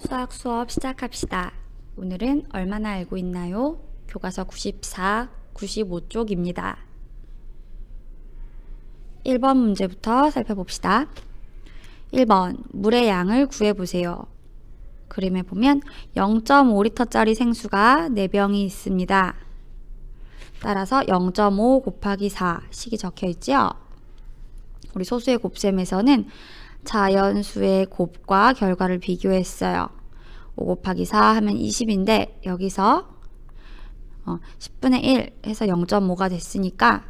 수학 수업 시작합시다. 오늘은 얼마나 알고 있나요? 교과서 94, 95쪽입니다. 1번 문제부터 살펴봅시다. 1번, 물의 양을 구해보세요. 그림에 보면 0.5리터짜리 생수가 4병이 있습니다. 따라서 0.5 곱하기 4 식이 적혀 있죠? 우리 소수의 곱셈에서는 자연수의 곱과 결과를 비교했어요. 5 곱하기 4 하면 20인데 여기서 10분의 1 해서 0.5가 됐으니까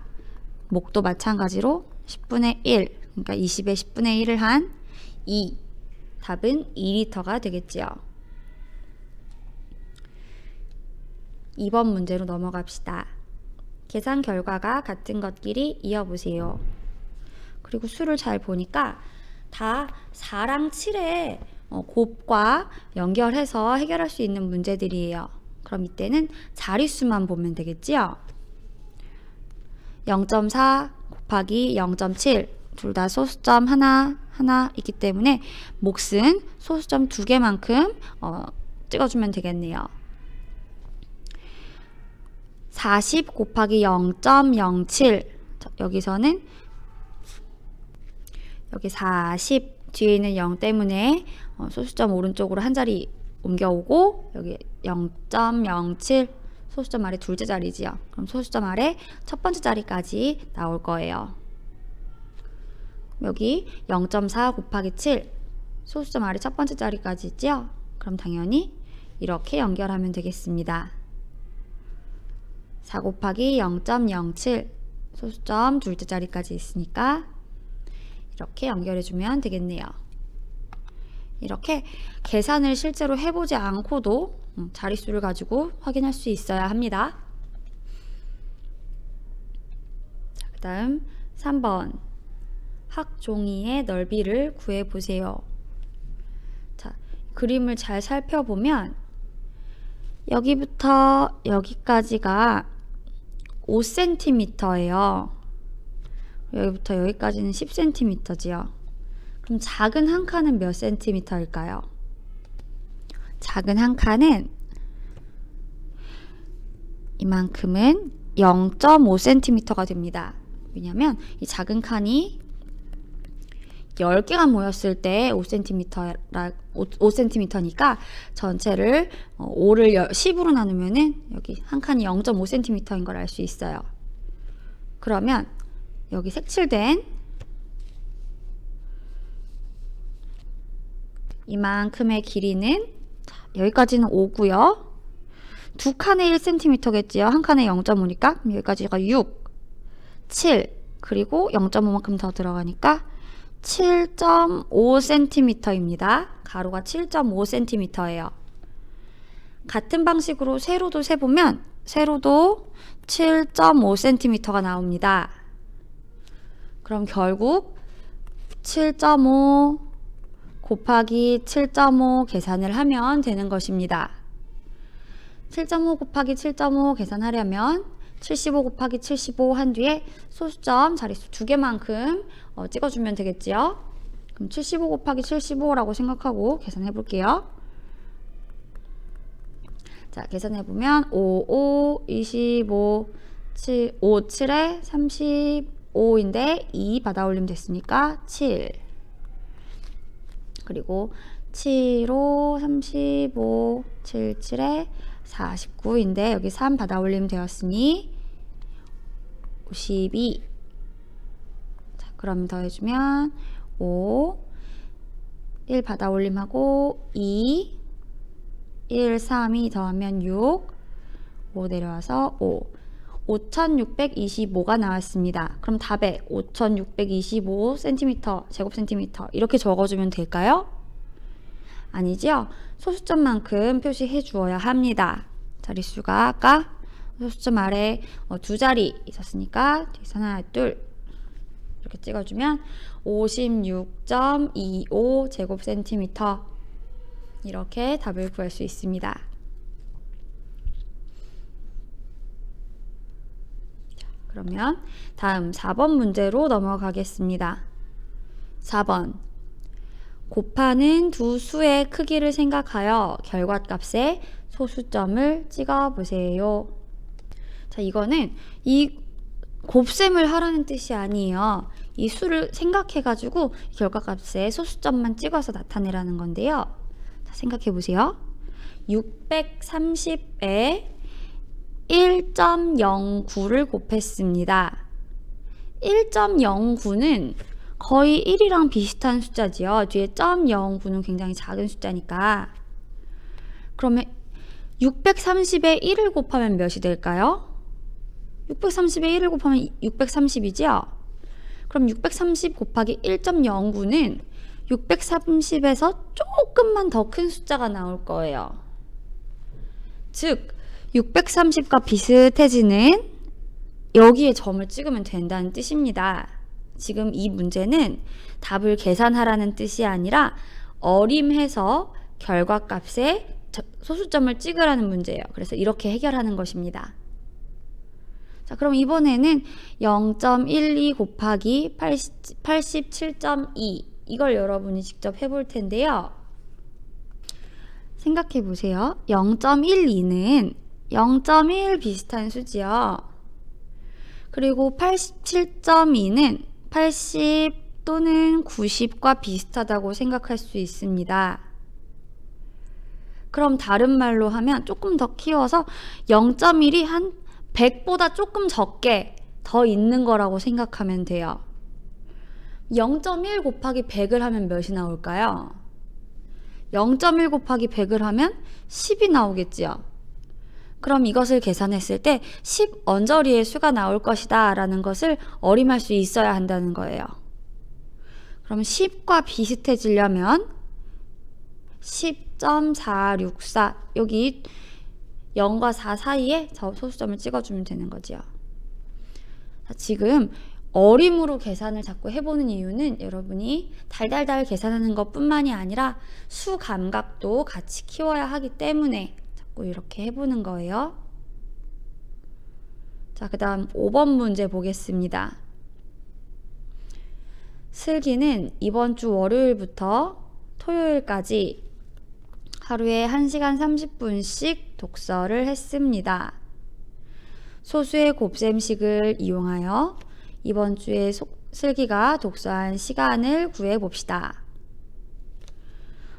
목도 마찬가지로 10분의 1, 그러니까 20에 10분의 1을 한 2, 답은 2리터가 되겠지요. 2번 문제로 넘어갑시다. 계산 결과가 같은 것끼리 이어보세요. 그리고 수를 잘 보니까 다 4랑 7의 곱과 연결해서 해결할 수 있는 문제들이에요. 그럼 이때는 자릿수만 보면 되겠지요. 0.4 곱하기 0.7 둘 다 소수점 하나 있기 때문에 몫은 소수점 2개만큼 찍어주면 되겠네요. 40 곱하기 0.07 여기서는 여기 40 뒤에 있는 0 때문에 소수점 오른쪽으로 한 자리 옮겨오고 여기 0.07 소수점 아래 둘째 자리지요. 그럼 소수점 아래 첫 번째 자리까지 나올 거예요. 여기 0.4 곱하기 7 소수점 아래 첫 번째 자리까지 있지요. 그럼 당연히 이렇게 연결하면 되겠습니다. 4 곱하기 0.07 소수점 둘째 자리까지 있으니까 이렇게 연결해주면 되겠네요. 이렇게 계산을 실제로 해보지 않고도 자릿수를 가지고 확인할 수 있어야 합니다. 그 다음 3번 학종이의 넓이를 구해보세요. 자, 그림을 잘 살펴보면 여기부터 여기까지가 5cm예요. 여기부터 여기까지는 10cm지요. 그럼 작은 한 칸은 몇 cm일까요? 작은 한 칸은 이만큼은 0.5cm가 됩니다. 왜냐면 이 작은 칸이 10개가 모였을 때 5cm니까 전체를 5를 10으로 나누면은 여기 한 칸이 0.5cm인 걸 알 수 있어요. 그러면 여기 색칠된 이만큼의 길이는 여기까지는 5고요. 두 칸에 1cm겠지요. 한 칸에 0.5니까 여기까지가 6, 7 그리고 0.5만큼 더 들어가니까 7.5cm입니다. 가로가 7.5cm예요. 같은 방식으로 세로도 세보면 세로도 7.5cm가 나옵니다. 그럼 결국 7.5 곱하기 7.5 계산을 하면 되는 것입니다. 7.5 곱하기 7.5 계산하려면 75 곱하기 75 한 뒤에 소수점 자릿수 2개만큼 찍어주면 되겠지요. 그럼 75 곱하기 75라고 생각하고 계산해 볼게요. 자, 계산해보면 5, 5, 25, 7, 5, 7에 35인데 2 받아올리면 됐으니까 7 그리고 7, 5, 35, 7, 7에 49인데 여기 3 받아올리면 되었으니 52 자, 그럼 더해주면 5 1 받아올림하고 2 1, 3이 더하면 6 5 내려와서 5 5625가 나왔습니다. 그럼 답에 5625cm 제곱센티미터 이렇게 적어주면 될까요? 아니죠? 소수점만큼 표시해 주어야 합니다. 자릿수가 아까 소수점 아래 두 자리 있었으니까 뒤에서 하나, 둘 이렇게 찍어주면 56.25 제곱센티미터 이렇게 답을 구할 수 있습니다. 자, 그러면 다음 4번 문제로 넘어가겠습니다. 4번 곱하는 두 수의 크기를 생각하여 결과값에 소수점을 찍어보세요. 자, 이거는 이 곱셈을 하라는 뜻이 아니에요. 이 수를 생각해가지고 결과값에 소수점만 찍어서 나타내라는 건데요. 자, 생각해보세요. 630에 1.09를 곱했습니다. 1.09는 거의 1이랑 비슷한 숫자지요. 뒤에 0.09는 굉장히 작은 숫자니까. 그러면 630에 1을 곱하면 몇이 될까요? 630에 1을 곱하면 630이죠? 그럼 630 곱하기 1.09는 630에서 조금만 더 큰 숫자가 나올 거예요. 즉 630과 비슷해지는 여기에 점을 찍으면 된다는 뜻입니다. 지금 이 문제는 답을 계산하라는 뜻이 아니라 어림해서 결과값에 소수점을 찍으라는 문제예요. 그래서 이렇게 해결하는 것입니다. 자, 그럼 이번에는 0.12 곱하기 87.2 이걸 여러분이 직접 해볼 텐데요. 생각해 보세요. 0.12는 0.1 비슷한 수지요. 그리고 87.2는 80 또는 90과 비슷하다고 생각할 수 있습니다. 그럼 다른 말로 하면 조금 더 키워서 0.1이 한 100보다 조금 적게 더 있는 거라고 생각하면 돼요. 0.1 곱하기 100을 하면 몇이 나올까요? 0.1 곱하기 100을 하면 10이 나오겠지요. 그럼 이것을 계산했을 때 10 언저리의 수가 나올 것이다 라는 것을 어림할 수 있어야 한다는 거예요. 그럼 10과 비슷해지려면 10.464 여기 0과 4 사이에 소수점을 찍어주면 되는 거죠. 지금 어림으로 계산을 자꾸 해보는 이유는 여러분이 달달달 계산하는 것 뿐만이 아니라 수 감각도 같이 키워야 하기 때문에 자꾸 이렇게 해보는 거예요. 자, 그 다음 5번 문제 보겠습니다. 슬기는 이번 주 월요일부터 토요일까지 하루에 1시간 30분씩 독서를 했습니다. 소수의 곱셈식을 이용하여 이번 주에 슬기가 독서한 시간을 구해봅시다.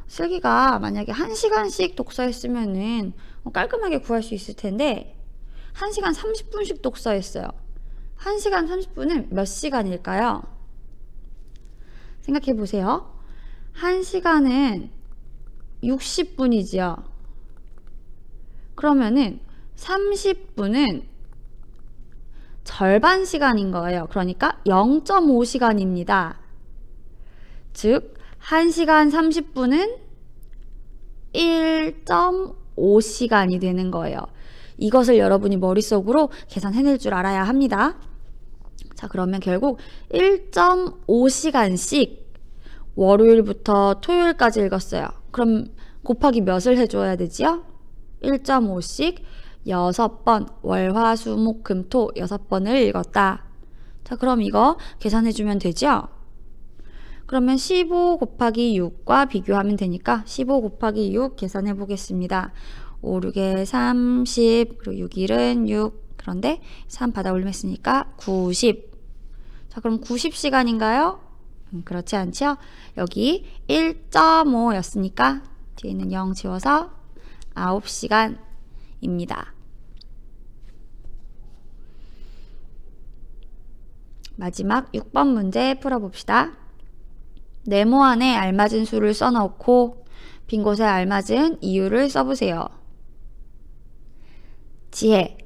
슬기가 만약에 1시간씩 독서했으면은 깔끔하게 구할 수 있을 텐데 1시간 30분씩 독서했어요. 1시간 30분은 몇 시간일까요? 생각해 보세요. 1시간은 60분이지요. 그러면은 30분은 절반 시간인 거예요. 그러니까 0.5시간입니다. 즉 1시간 30분은 1.5시간이 되는 거예요. 이것을 여러분이 머릿속으로 계산해낼 줄 알아야 합니다. 자, 그러면 결국 1.5시간씩 월요일부터 토요일까지 읽었어요. 그럼 곱하기 몇을 해줘야 되지요? 1.5씩 6번, 월, 화, 수, 목, 금, 토 6번을 읽었다. 자, 그럼 이거 계산해주면 되죠? 그러면 15 곱하기 6과 비교하면 되니까 15 곱하기 6 계산해 보겠습니다. 5, 6에 30, 그리고 6, 1은 6, 그런데 3 받아 올렸으니까 90. 자, 그럼 90시간인가요? 그렇지 않죠? 여기 1.5였으니까 뒤에 있는 0 지워서 9시간입니다. 마지막 6번 문제 풀어봅시다. 네모 안에 알맞은 수를 써넣고 빈 곳에 알맞은 이유를 써보세요. 지혜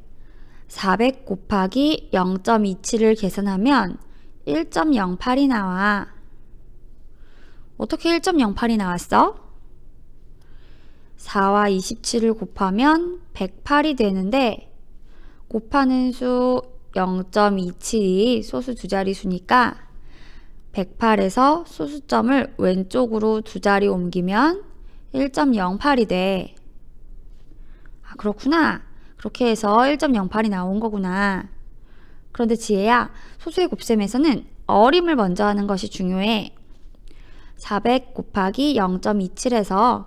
400 곱하기 0.27을 계산하면 1.08이 나와. 어떻게 1.08이 나왔어? 4와 27을 곱하면 108이 되는데 곱하는 수 0.27이 소수 두 자릿수니까 108에서 소수점을 왼쪽으로 두 자리 옮기면 1.08이 돼. 아, 그렇구나. 그렇게 해서 1.08이 나온 거구나. 그런데 지혜야, 소수의 곱셈에서는 어림을 먼저 하는 것이 중요해. 400 곱하기 0.27에서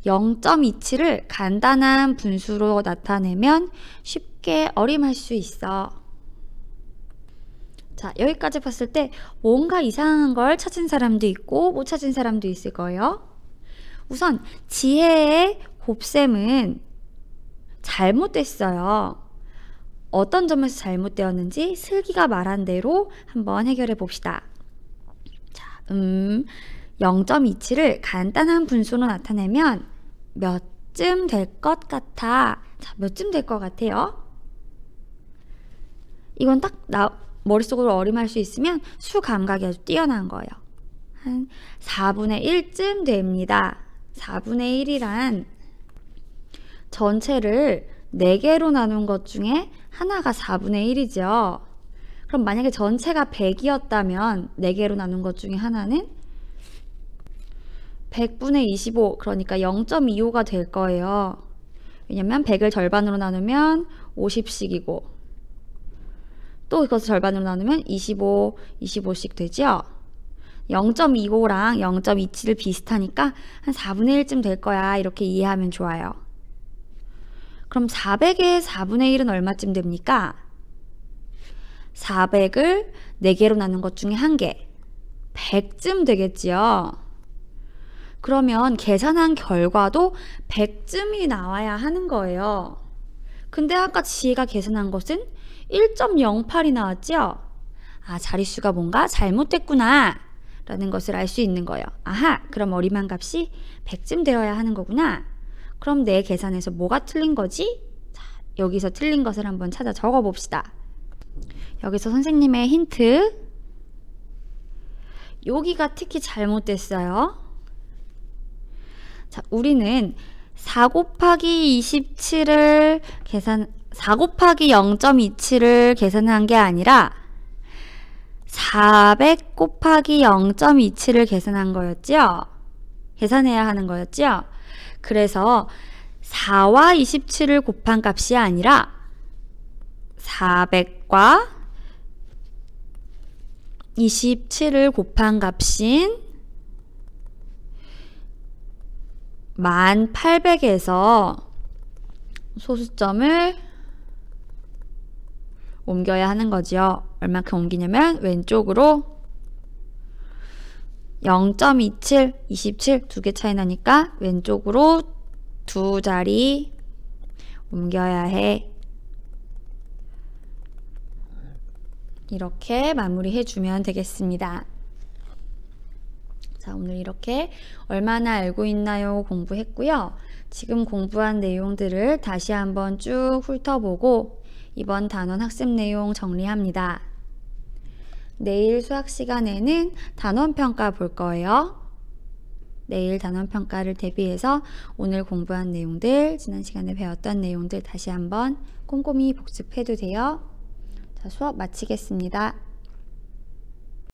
0.27을 간단한 분수로 나타내면 쉽게 어림할 수 있어. 자, 여기까지 봤을 때 뭔가 이상한 걸 찾은 사람도 있고 못 찾은 사람도 있을 거예요. 우선 지혜의 곱셈은 잘못됐어요. 어떤 점에서 잘못되었는지 슬기가 말한 대로 한번 해결해 봅시다. 자, 0.27을 간단한 분수로 나타내면 몇쯤 될 것 같아? 자, 몇쯤 될 것 같아요? 이건 딱 머릿속으로 어림할 수 있으면 수 감각이 아주 뛰어난 거예요. 한 4분의 1쯤 됩니다. 4분의 1이란 전체를 4개로 나눈 것 중에 하나가 4분의 1이죠. 그럼 만약에 전체가 100이었다면 4개로 나눈 것 중에 하나는 100분의 25, 그러니까 0.25가 될 거예요. 왜냐면 100을 절반으로 나누면 50씩이고 또 이것을 절반으로 나누면 25, 25씩 되죠. 0.25랑 0.27을 비슷하니까 한 4분의 1쯤 될 거야. 이렇게 이해하면 좋아요. 그럼 400의 4분의 1은 얼마쯤 됩니까? 400을 4개로 나눈 것 중에 1개, 100쯤 되겠지요. 그러면 계산한 결과도 100쯤이 나와야 하는 거예요. 근데 아까 지혜가 계산한 것은 1.08이 나왔죠? 아, 자릿수가 뭔가 잘못됐구나 라는 것을 알 수 있는 거예요. 아하, 그럼 어림한 값이 100쯤 되어야 하는 거구나. 그럼 내 계산에서 뭐가 틀린 거지? 자, 여기서 틀린 것을 한번 찾아 적어 봅시다. 여기서 선생님의 힌트. 여기가 특히 잘못됐어요. 자, 우리는 4 곱하기 27을 4 곱하기 0.27을 계산한 게 아니라 400 곱하기 0.27을 계산한 거였죠? 계산해야 하는 거였죠? 그래서 4와 27을 곱한 값이 아니라 400과 27을 곱한 값인 1800에서 소수점을 옮겨야 하는 거죠. 얼마큼 옮기냐면 왼쪽으로 0.27, 27 두 개 차이 나니까 왼쪽으로 2자리 옮겨야 해. 이렇게 마무리해 주면 되겠습니다. 자, 오늘 이렇게 얼마나 알고 있나요? 공부했고요. 지금 공부한 내용들을 다시 한번 쭉 훑어보고 이번 단원 학습 내용 정리합니다. 내일 수학 시간에는 단원평가 볼 거예요. 내일 단원평가를 대비해서 오늘 공부한 내용들, 지난 시간에 배웠던 내용들 다시 한번 꼼꼼히 복습해도 돼요. 자, 수업 마치겠습니다.